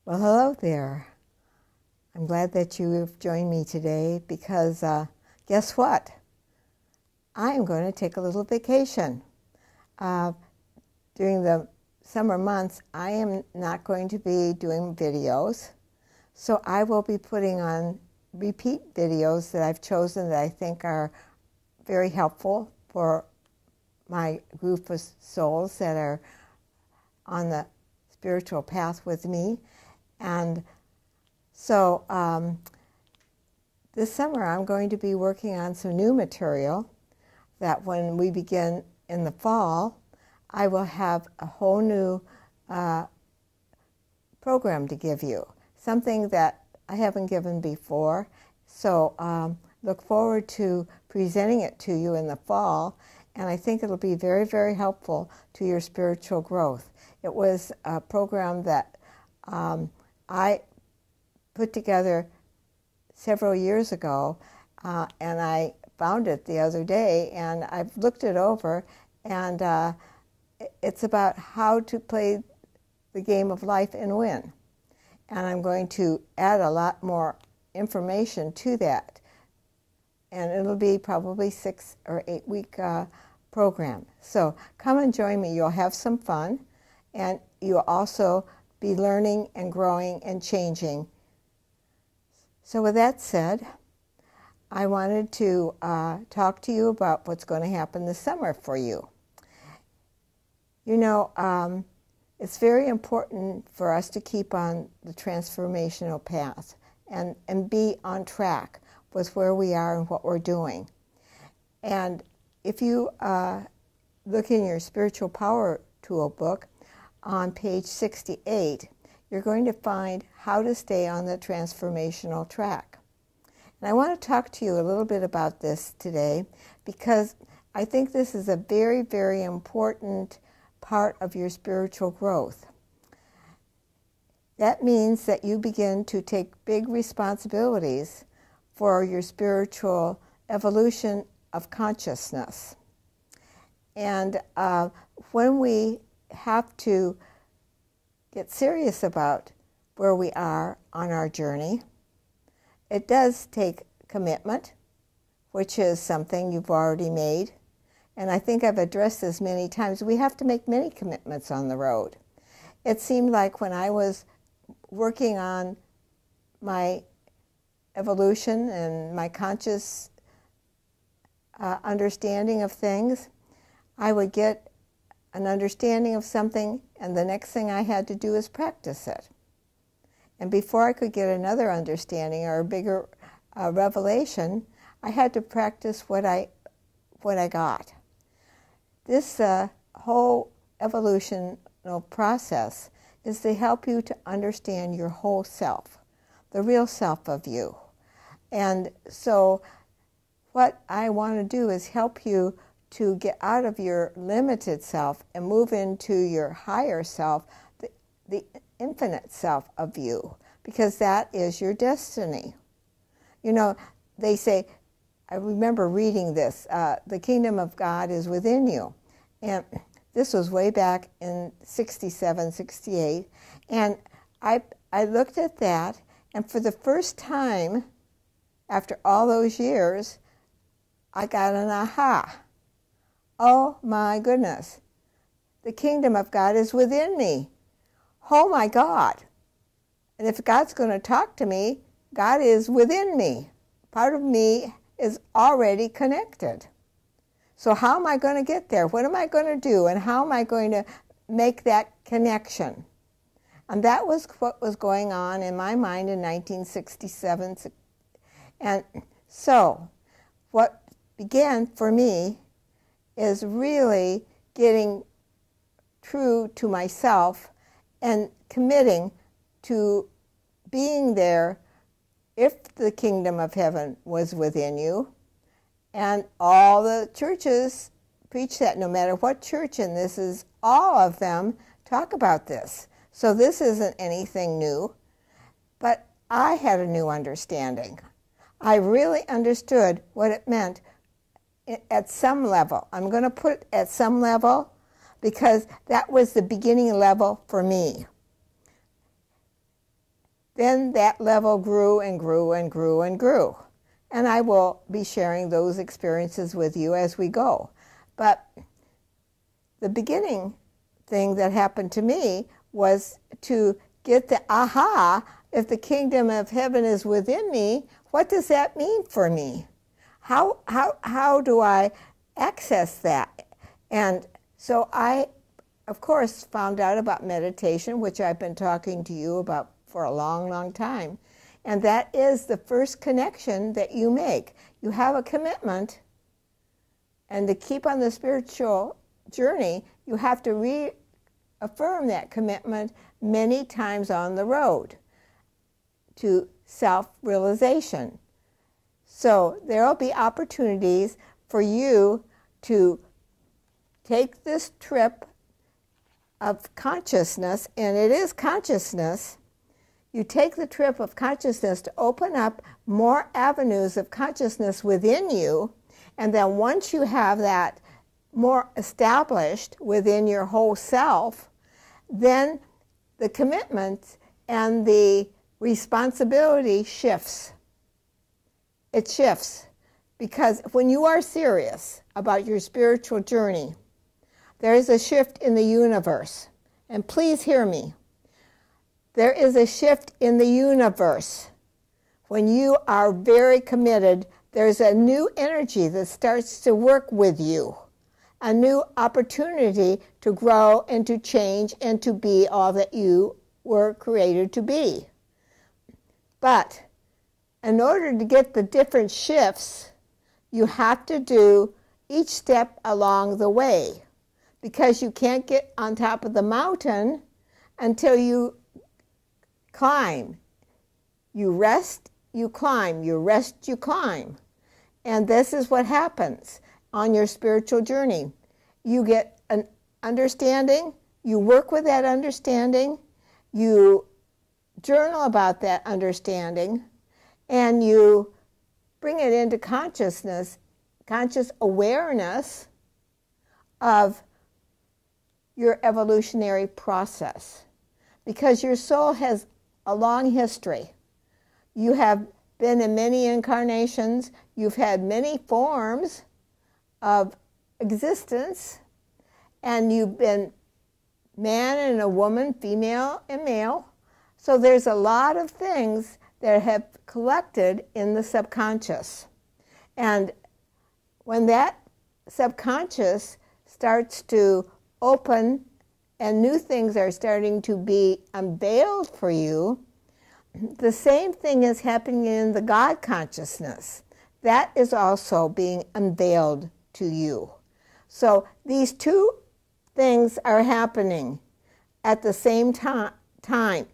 Well, hello there. I'm glad that you have joined me today because guess what? I am going to take a little vacation. During the summer months, I am not going to be doing videos, so I will be putting on repeat videos that I've chosen that I think are very helpful for my group of souls that are on the spiritual path with me. And so this summer I'm going to be working on some new material that when we begin in the fall, I will have a whole new program to give you, something that I haven't given before. So look forward to presenting it to you in the fall, and I think it'll be very, very helpful to your spiritual growth. It was a program that I put together several years ago, and I found it the other day, and I've looked it over, and it's about how to play the game of life and win. And I'm going to add a lot more information to that, and it'll be probably 6 or 8 week program. So come and join me. You'll have some fun, and you'll also be learning and growing and changing. So with that said, I wanted to talk to you about what's going to happen this summer for you. You know, it's very important for us to keep on the transformational path and be on track with where we are and what we're doing. And if you look in your Spiritual Power Tool book, on page 68, you're going to find how to stay on the transformational track. And I want to talk to you a little bit about this today because I think this is a very, very important part of your spiritual growth. That means that you begin to take big responsibilities for your spiritual evolution of consciousness. And when we have to get serious about where we are on our journey, it does take commitment, which is something you've already made. And I think I've addressed this many times. We have to make many commitments on the road. It seemed like when I was working on my evolution and my conscious understanding of things, I would get an understanding of something, and the next thing I had to do is practice it. And before I could get another understanding or a bigger revelation, I had to practice what I got. This whole evolutional process is to help you to understand your whole self, the real self of you. And so what I want to do is help you to get out of your limited self and move into your higher self, the infinite self of you, because that is your destiny. You know, they say, I remember reading this, the kingdom of God is within you. And this was way back in 67, 68. And I looked at that, and for the first time, after all those years, I got an aha. Oh my goodness, the kingdom of God is within me. Oh my God. And if God's going to talk to me, God is within me. Part of me is already connected. So how am I going to get there? What am I going to do? And how am I going to make that connection? And that was what was going on in my mind in 1967. And so what began for me is really getting true to myself and committing to being there if the kingdom of heaven was within you. And all the churches preach that, no matter what church, and this is all of them talk about this. So this isn't anything new, but I had a new understanding. I really understood what it meant at some level. I'm going to put at some level because that was the beginning level for me. then that level grew and grew and grew and grew. And I will be sharing those experiences with you as we go. But the beginning thing that happened to me was to get the aha, if the kingdom of heaven is within me, what does that mean for me? How do I access that? And so I, of course, found out about meditation, which I've been talking to you about for a long, long time. And that is the first connection that you make. You have a commitment, and to keep on the spiritual journey, you have to reaffirm that commitment many times on the road to self-realization. So there will be opportunities for you to take this trip of consciousness, and it is consciousness. You take the trip of consciousness to open up more avenues of consciousness within you, and then once you have that more established within your whole self, then the commitment and the responsibility shifts. It shifts because when you are serious about your spiritual journey, there is a shift in the universe. And please hear me. There is a shift in the universe. When you are very committed, there's a new energy that starts to work with you, a new opportunity to grow and to change and to be all that you were created to be. But in order to get the different shifts, you have to do each step along the way, because you can't get on top of the mountain until you climb. You rest, you climb. You rest, you climb. And this is what happens on your spiritual journey. You get an understanding, you work with that understanding, you journal about that understanding, and you bring it into consciousness, conscious awareness of your evolutionary process. Because your soul has a long history. You have been in many incarnations. You've had many forms of existence. And you've been man and a woman, female and male. So there's a lot of things that have collected in the subconscious. And when that subconscious starts to open and new things are starting to be unveiled for you, the same thing is happening in the God consciousness. That is also being unveiled to you. So these two things are happening at the same time,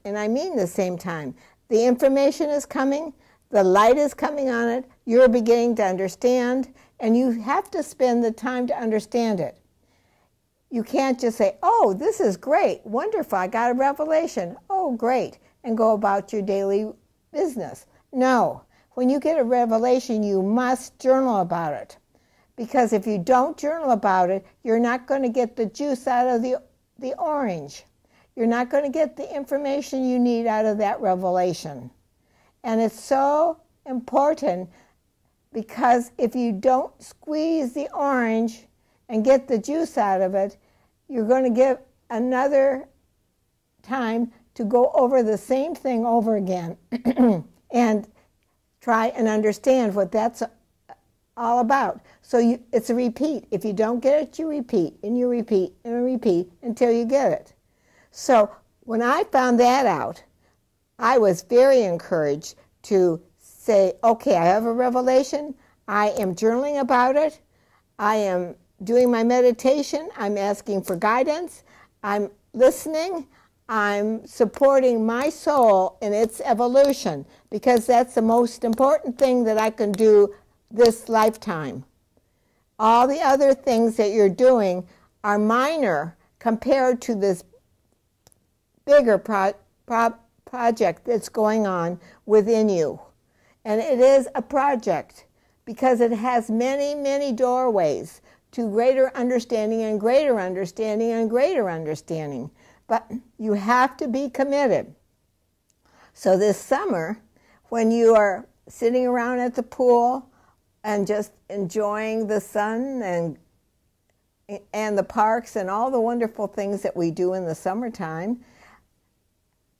and I mean the same time. The information is coming, the light is coming on it, you're beginning to understand, and you have to spend the time to understand it. You can't just say, oh, this is great, wonderful, I got a revelation, oh, great, and go about your daily business. No, when you get a revelation, you must journal about it. Because if you don't journal about it, you're not going to get the juice out of the orange. You're not going to get the information you need out of that revelation. And it's so important, because if you don't squeeze the orange and get the juice out of it, you're going to get another time to go over the same thing over again and try and understand what that's all about. So it's a repeat. If you don't get it, you repeat, and you repeat, and repeat until you get it. So when I found that out, I was very encouraged to say, okay, I have a revelation, I am journaling about it, I am doing my meditation, I'm asking for guidance, I'm listening, I'm supporting my soul in its evolution, because that's the most important thing that I can do this lifetime. All the other things that you're doing are minor compared to this bigger project that's going on within you. And it is a project because it has many, many doorways to greater understanding and greater understanding and greater understanding. But you have to be committed. So this summer, when you are sitting around at the pool and just enjoying the sun and the parks and all the wonderful things that we do in the summertime,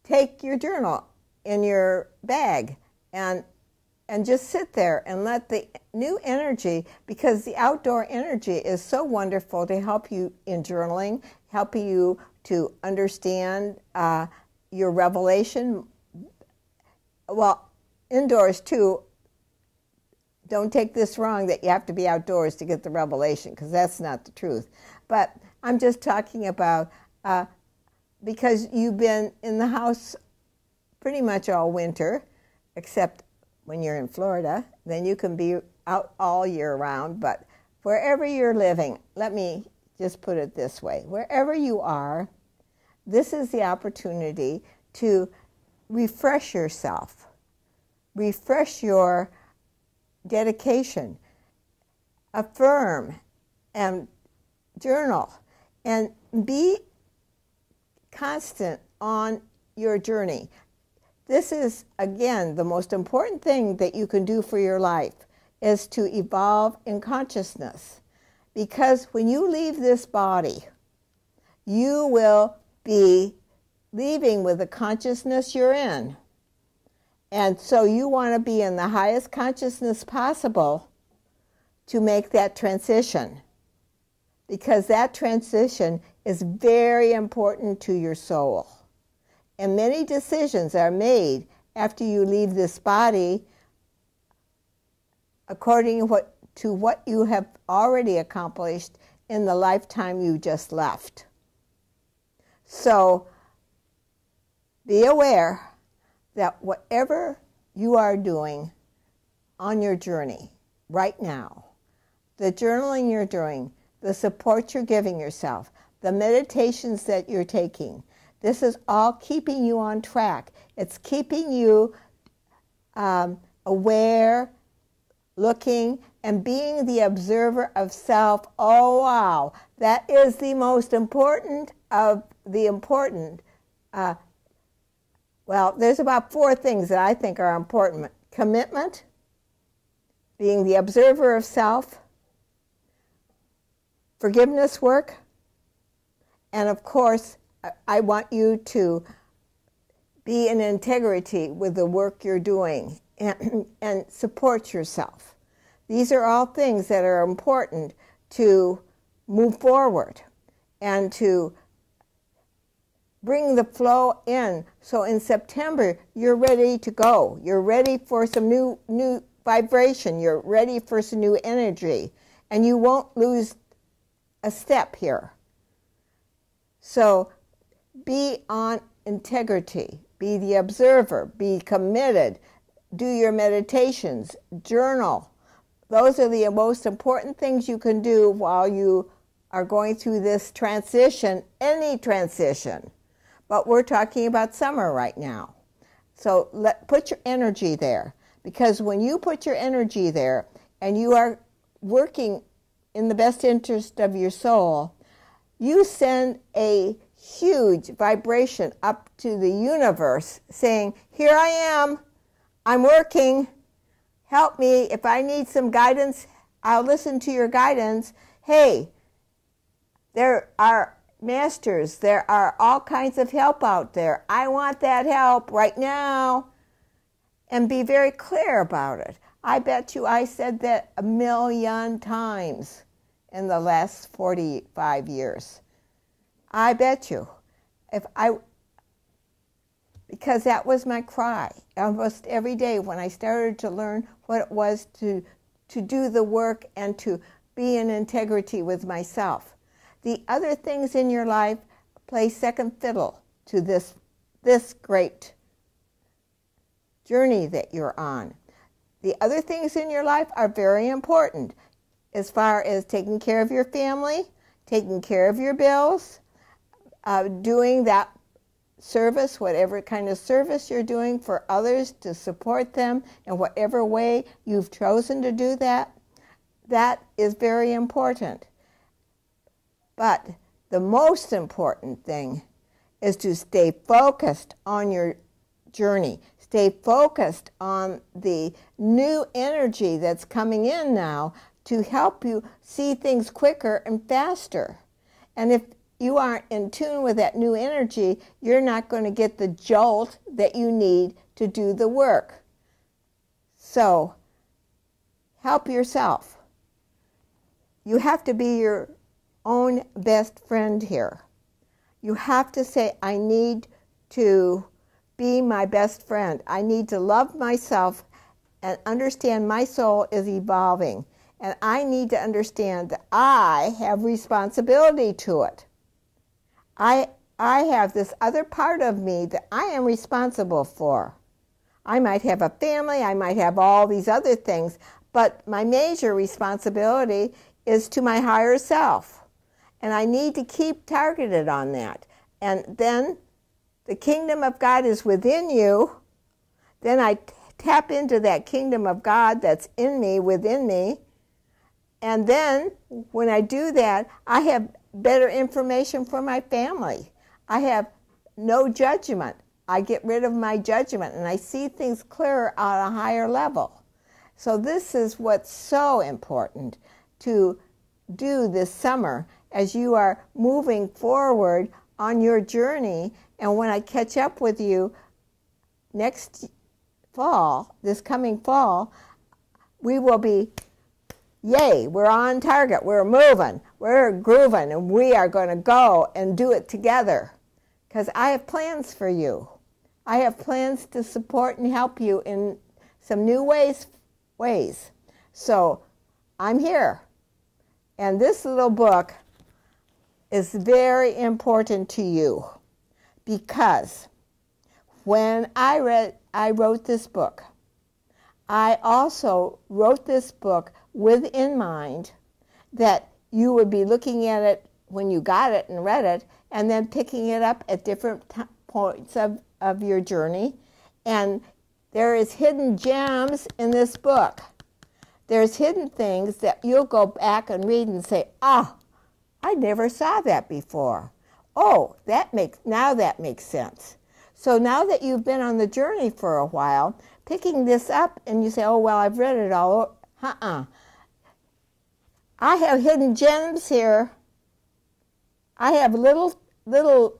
take your journal in your bag and just sit there and let the new energy, because the outdoor energy is so wonderful to help you in journaling, helping you to understand your revelation. Well, indoors too. Don't take this wrong that you have to be outdoors to get the revelation, because that's not the truth. But I'm just talking about because you've been in the house pretty much all winter, except when you're in Florida, then you can be out all year round. But wherever you're living, let me just put it this way. Wherever you are, this is the opportunity to refresh yourself, refresh your dedication, affirm and journal, and be constant on your journey. This is, again, the most important thing that you can do for your life, is to evolve in consciousness. Because when you leave this body, you will be leaving with the consciousness you're in. And so you want to be in the highest consciousness possible to make that transition, because that transition is very important to your soul. And many decisions are made after you leave this body according to what you have already accomplished in the lifetime you just left. So be aware that whatever you are doing on your journey right now, the journaling you're doing, the support you're giving yourself, the meditations that you're taking, this is all keeping you on track. It's keeping you aware, looking, and being the observer of self. Oh, wow. That is the most important of the important. Well, there's about 4 things that I think are important. Commitment, being the observer of self, forgiveness work, and of course, I want you to be in integrity with the work you're doing and support yourself. These are all things that are important to move forward and to bring the flow in. So in September, you're ready to go. You're ready for some new vibration. You're ready for some new energy. And you won't lose a step here. So be on integrity. Be the observer. Be committed. Do your meditations. Journal. Those are the most important things you can do while you are going through this transition, any transition. But we're talking about summer right now. So put your energy there. Because when you put your energy there and you are working in the best interest of your soul, you send a huge vibration up to the universe saying, here I am, I'm working, help me. If I need some guidance, I'll listen to your guidance. Hey, there are masters, there are all kinds of help out there. I want that help right now. And be very clear about it. I bet you I said that 1,000,000 times in the last 45 years. I bet you. Because that was my cry almost every day when I started to learn what it was to do the work and to be in integrity with myself. The other things in your life play second fiddle to this great journey that you're on. The other things in your life are very important as far as taking care of your family, taking care of your bills, doing that service, whatever kind of service you're doing for others to support them in whatever way you've chosen to do that. That is very important. But the most important thing is to stay focused on your journey. Stay focused on the new energy that's coming in now to help you see things quicker and faster. And if you aren't in tune with that new energy, you're not going to get the jolt that you need to do the work. So, help yourself. You have to be your own best friend here. You have to say, I need to be my best friend. I need to love myself and understand my soul is evolving. And I need to understand that I have responsibility to it. I have this other part of me that I am responsible for. I might have a family, I might have all these other things, but my major responsibility is to my higher self. And I need to keep targeted on that. And then the kingdom of God is within you. Then I tap into that kingdom of God that's in me, within me. And then when I do that, I have better information for my family. I have no judgment. I get rid of my judgment and I see things clearer on a higher level. So this is what's so important to do this summer as you are moving forward on your journey. And when I catch up with you next fall, this coming fall, we will be, yay, we're on target, we're moving, we're grooving, and we are going to go and do it together. Because I have plans for you. I have plans to support and help you in some new ways. So I'm here. And this little book is very important to you because when I wrote this book, I also wrote this book with in mind that you would be looking at it when you got it and read it, and then picking it up at different points of your journey. And there is hidden gems in this book. There's hidden things that you'll go back and read and say, oh, I never saw that before. Oh, now that makes sense. So now that you've been on the journey for a while, picking this up and you say, oh, well, I've read it all. I have hidden gems here. I have little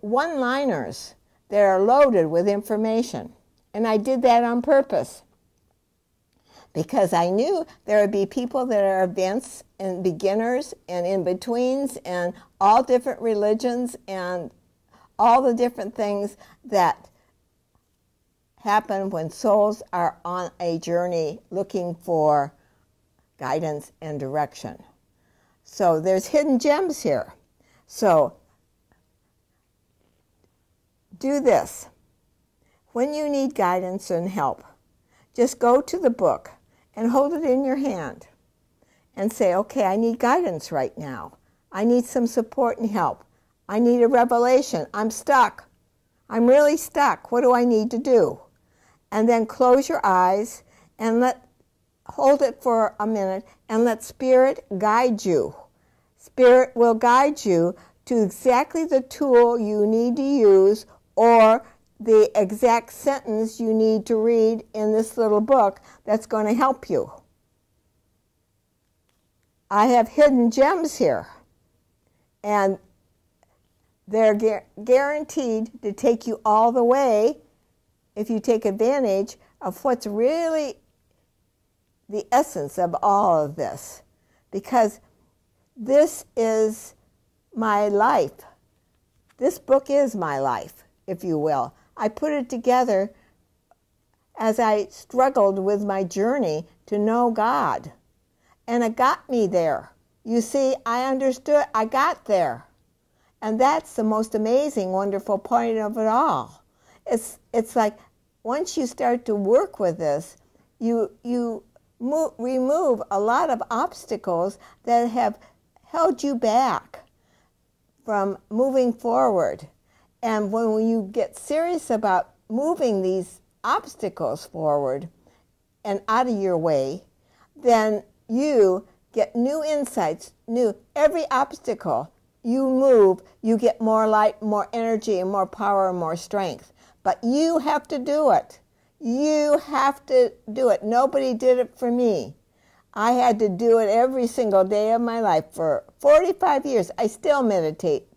one-liners that are loaded with information. And I did that on purpose because I knew there would be people that are advanced and beginners and in-betweens and all different religions and all the different things that happen when souls are on a journey looking for guidance and direction. So there's hidden gems here. So do this. When you need guidance and help, just go to the book and hold it in your hand and say, okay, I need guidance right now. I need some support and help. I need a revelation. I'm stuck. I'm really stuck. What do I need to do? And then close your eyes and hold it for a minute and let Spirit guide you. Spirit will guide you to exactly the tool you need to use or the exact sentence you need to read in this little book that's going to help you. I have hidden gems here, and they're guaranteed to take you all the way if you take advantage of what's really the essence of all of this, because this is my life. This book is my life, if you will. I put it together as I struggled with my journey to know God. And it got me there. You see, I understood, I got there. And that's the most amazing, wonderful point of it all. It's like once you start to work with this, you remove a lot of obstacles that have held you back from moving forward. And when you get serious about moving these obstacles forward and out of your way, then you get new insights, every obstacle you move, you get more light, more energy, and more power, and more strength. But you have to do it. You have to do it. Nobody did it for me. I had to do it every single day of my life for 45 years. I still meditate.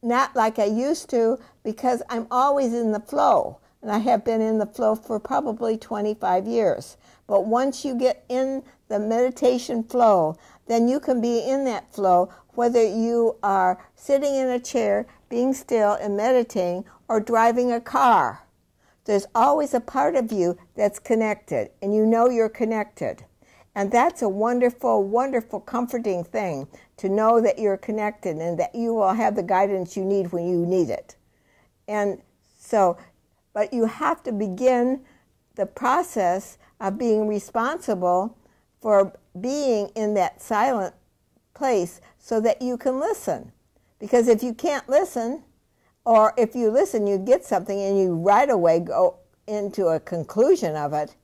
Not like I used to, because I'm always in the flow. And I have been in the flow for probably 25 years. But once you get in the meditation flow, then you can be in that flow whether you are sitting in a chair, being still and meditating, or driving a car. There's always a part of you that's connected, and you know you're connected. And that's a wonderful, wonderful, comforting thing, to know that you're connected and that you will have the guidance you need when you need it. And so, but you have to begin the process of being responsible for being in that silent place so that you can listen. Because if you can't listen, or if you listen, you get something and you right away go into a conclusion of it.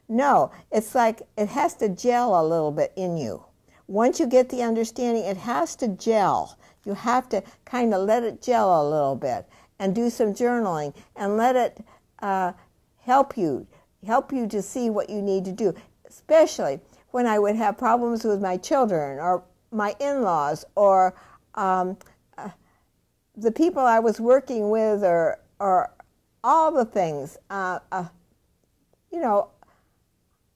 No, it's like it has to gel a little bit in you. Once you get the understanding, it has to gel. You have to kind of let it gel a little bit and do some journaling and let it help you to see what you need to do, especially when I would have problems with my children or my in-laws or the people I was working with or all the things. You know,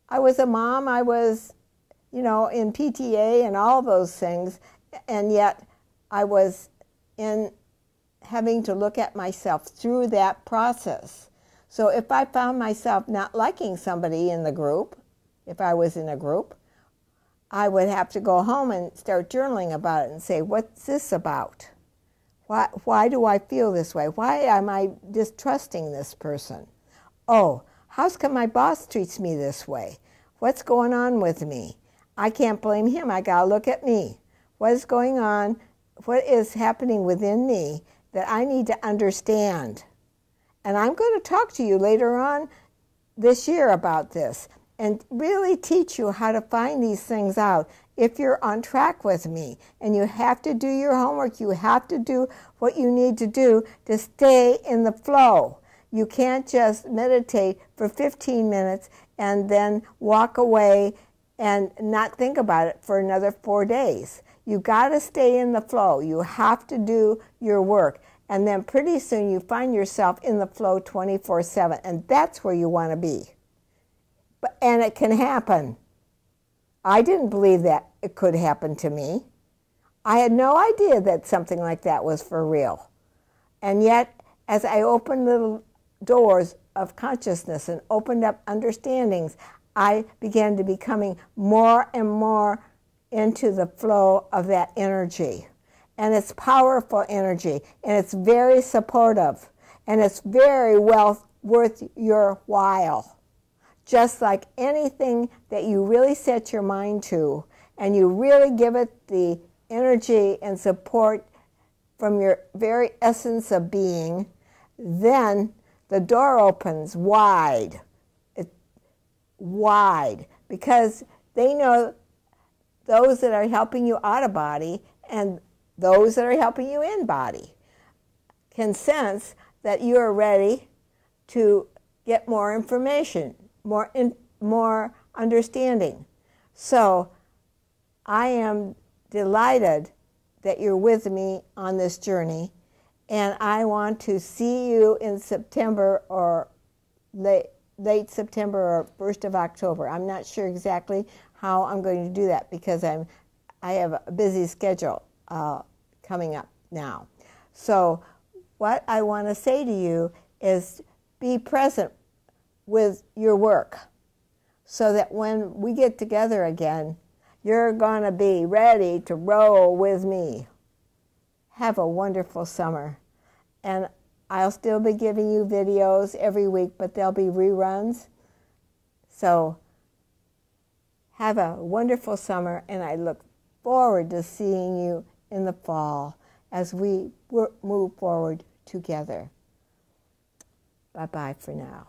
I was a mom, I was, you know, in PTA and all those things, and yet I was having to look at myself through that process. So if I found myself not liking somebody in the group, if I was in a group, I would have to go home and start journaling about it and say, what's this about? Why do I feel this way? Why am I distrusting this person? Oh, how come my boss treats me this way? What's going on with me? I can't blame him. I got to look at me. What is going on? What is happening within me that I need to understand? And I'm going to talk to you later on this year about this and really teach you how to find these things out if you're on track with me. And you have to do your homework. You have to do what you need to do to stay in the flow. You can't just meditate for 15 minutes and then walk away and not think about it for another 4 days. You got to stay in the flow. You have to do your work. And then pretty soon you find yourself in the flow 24/7. And that's where you want to be. And it can happen. I didn't believe that it could happen to me. I had no idea that something like that was for real. And yet, as I opened little doors of consciousness and opened up understandings, I began to becoming more and more into the flow of that energy. And it's powerful energy, and it's very supportive, and it's very well worth your while. Just like anything that you really set your mind to, and you really give it the energy and support from your very essence of being, then the door opens wide. Wide. Because they know those that are helping you out of body and those that are helping you in body can sense that you are ready to get more information, more understanding. So I am delighted that you're with me on this journey, and I want to see you in September or late September or 1st of October. I'm not sure exactly how I'm going to do that because I have a busy schedule coming up now. So what I want to say to you is be present with your work so that when we get together again, you're going to be ready to roll with me. Have a wonderful summer. And I'll still be giving you videos every week, but there'll be reruns. So have a wonderful summer, and I look forward to seeing you in the fall as we move forward together. Bye-bye for now.